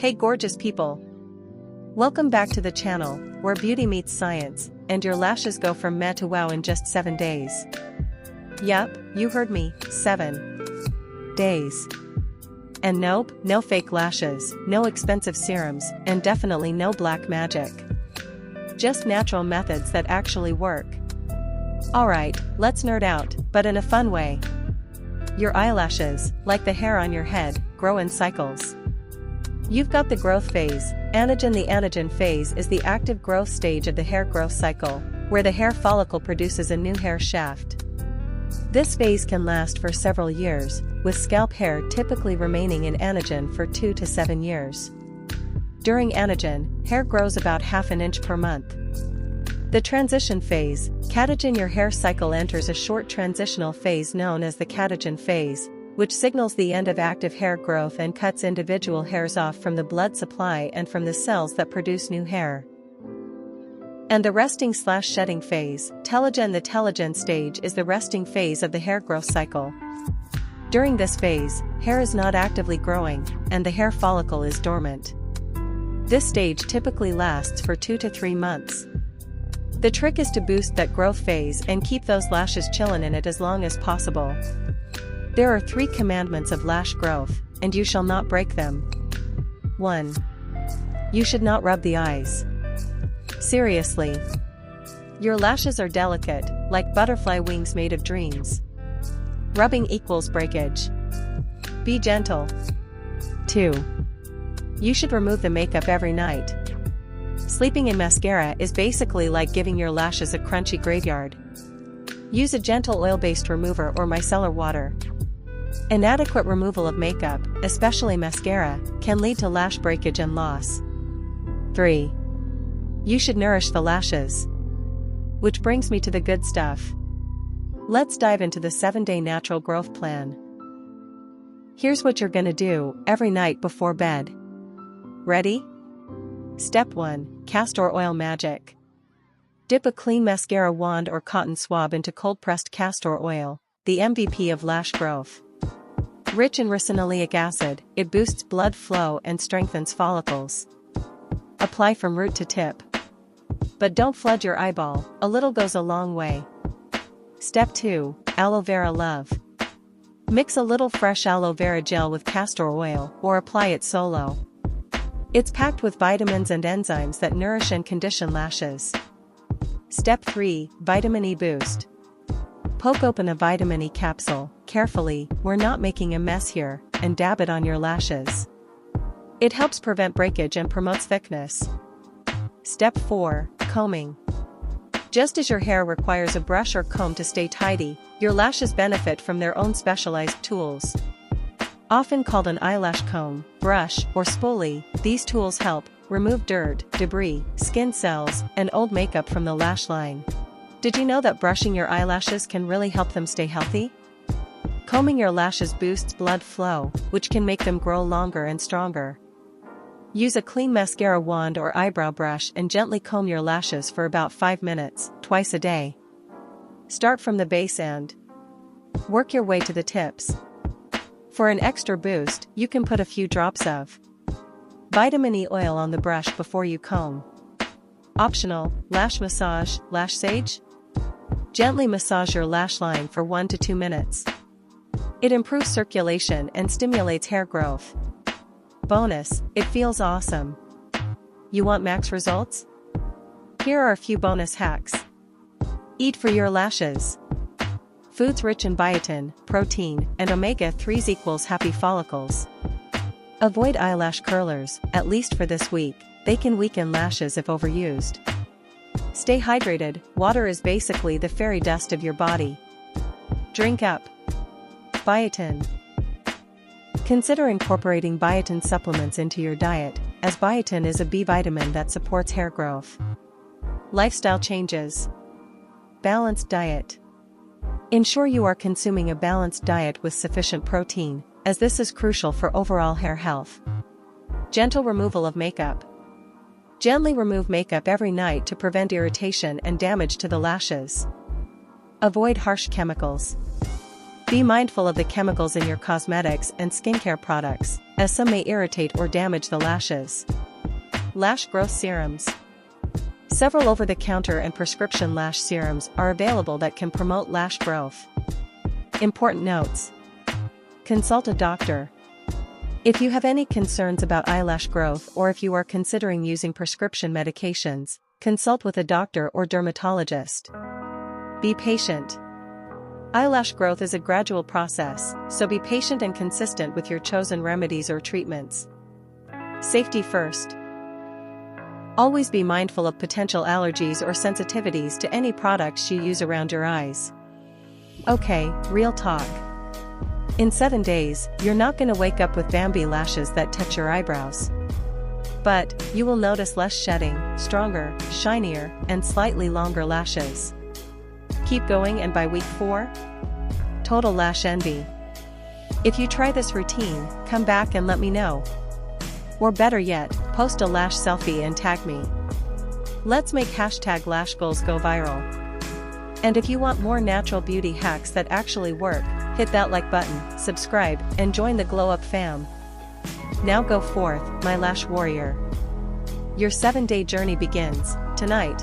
Hey gorgeous people! Welcome back to the channel, where beauty meets science, and your lashes go from meh to wow in just 7 days. Yup, you heard me, 7 days. And nope, no fake lashes, no expensive serums, and definitely no black magic. Just natural methods that actually work. Alright, let's nerd out, but in a fun way. Your eyelashes, like the hair on your head, grow in cycles. You've got the growth phase. The anagen phase is the active growth stage of the hair growth cycle, where the hair follicle produces a new hair shaft. This phase can last for several years, with scalp hair typically remaining in anagen for 2 to 7 years. During anagen, hair grows about ½ an inch per month. The transition phase, catagen. Your hair cycle enters a short transitional phase known as the catagen phase, which signals the end of active hair growth and cuts individual hairs off from the blood supply and from the cells that produce new hair. And the resting/shedding phase, telogen. The telogen stage is the resting phase of the hair growth cycle. During this phase, hair is not actively growing, and the hair follicle is dormant. This stage typically lasts for 2 to 3 months. The trick is to boost that growth phase and keep those lashes chillin' in it as long as possible. There are 3 commandments of lash growth, and you shall not break them. 1. You should not rub the eyes. Seriously. Your lashes are delicate, like butterfly wings made of dreams. Rubbing equals breakage. Be gentle. 2. You should remove the makeup every night. Sleeping in mascara is basically like giving your lashes a crunchy graveyard. Use a gentle oil-based remover or micellar water. Inadequate removal of makeup, especially mascara, can lead to lash breakage and loss. 3. You should nourish the lashes. Which brings me to the good stuff. Let's dive into the 7-day natural growth plan. Here's what you're gonna do every night before bed. Ready? Step 1. Castor oil magic. Dip a clean mascara wand or cotton swab into cold-pressed castor oil, the MVP of lash growth. Rich in ricinoleic acid, it boosts blood flow and strengthens follicles. Apply from root to tip. But don't flood your eyeball, a little goes a long way. Step 2. Aloe vera love. Mix a little fresh aloe vera gel with castor oil, or apply it solo. It's packed with vitamins and enzymes that nourish and condition lashes. Step 3. Vitamin E boost. Poke open a vitamin E capsule, carefully, we're not making a mess here, and dab it on your lashes. It helps prevent breakage and promotes thickness. Step 4. Combing. Just as your hair requires a brush or comb to stay tidy, your lashes benefit from their own specialized tools. Often called an eyelash comb, brush, or spoolie, these tools help remove dirt, debris, skin cells, and old makeup from the lash line. Did you know that brushing your eyelashes can really help them stay healthy? Combing your lashes boosts blood flow, which can make them grow longer and stronger. Use a clean mascara wand or eyebrow brush and gently comb your lashes for about 5 minutes, twice a day. Start from the base and work your way to the tips. For an extra boost, you can put a few drops of vitamin E oil on the brush before you comb. Optional, lash massage, lash sage? Gently massage your lash line for 1 to 2 minutes. It improves circulation and stimulates hair growth. Bonus, it feels awesome. You want max results? Here are a few bonus hacks. Eat for your lashes. Foods rich in biotin, protein, and omega-3s equals happy follicles. Avoid eyelash curlers, at least for this week, they can weaken lashes if overused. Stay hydrated, water is basically the fairy dust of your body. Drink up. Biotin. Consider incorporating biotin supplements into your diet, as biotin is a B vitamin that supports hair growth. Lifestyle changes. Balanced diet. Ensure you are consuming a balanced diet with sufficient protein, as this is crucial for overall hair health. Gentle removal of makeup. Gently remove makeup every night to prevent irritation and damage to the lashes. Avoid harsh chemicals. Be mindful of the chemicals in your cosmetics and skincare products, as some may irritate or damage the lashes. Lash growth serums. Several over-the-counter and prescription lash serums are available that can promote lash growth. Important notes. Consult a doctor. If you have any concerns about eyelash growth or if you are considering using prescription medications, consult with a doctor or dermatologist. Be patient. Eyelash growth is a gradual process, so be patient and consistent with your chosen remedies or treatments. Safety first. Always be mindful of potential allergies or sensitivities to any products you use around your eyes. Okay, real talk. In 7 days, you're not gonna wake up with Bambi lashes that touch your eyebrows. But, you will notice less shedding, stronger, shinier, and slightly longer lashes. Keep going, and by week 4, total lash envy. If you try this routine, come back and let me know. Or better yet, post a lash selfie and tag me. Let's make #LashGoals go viral. And if you want more natural beauty hacks that actually work, hit that like button, subscribe, and join the Glow Up fam. Now go forth, my lash warrior. Your 7-day journey begins tonight.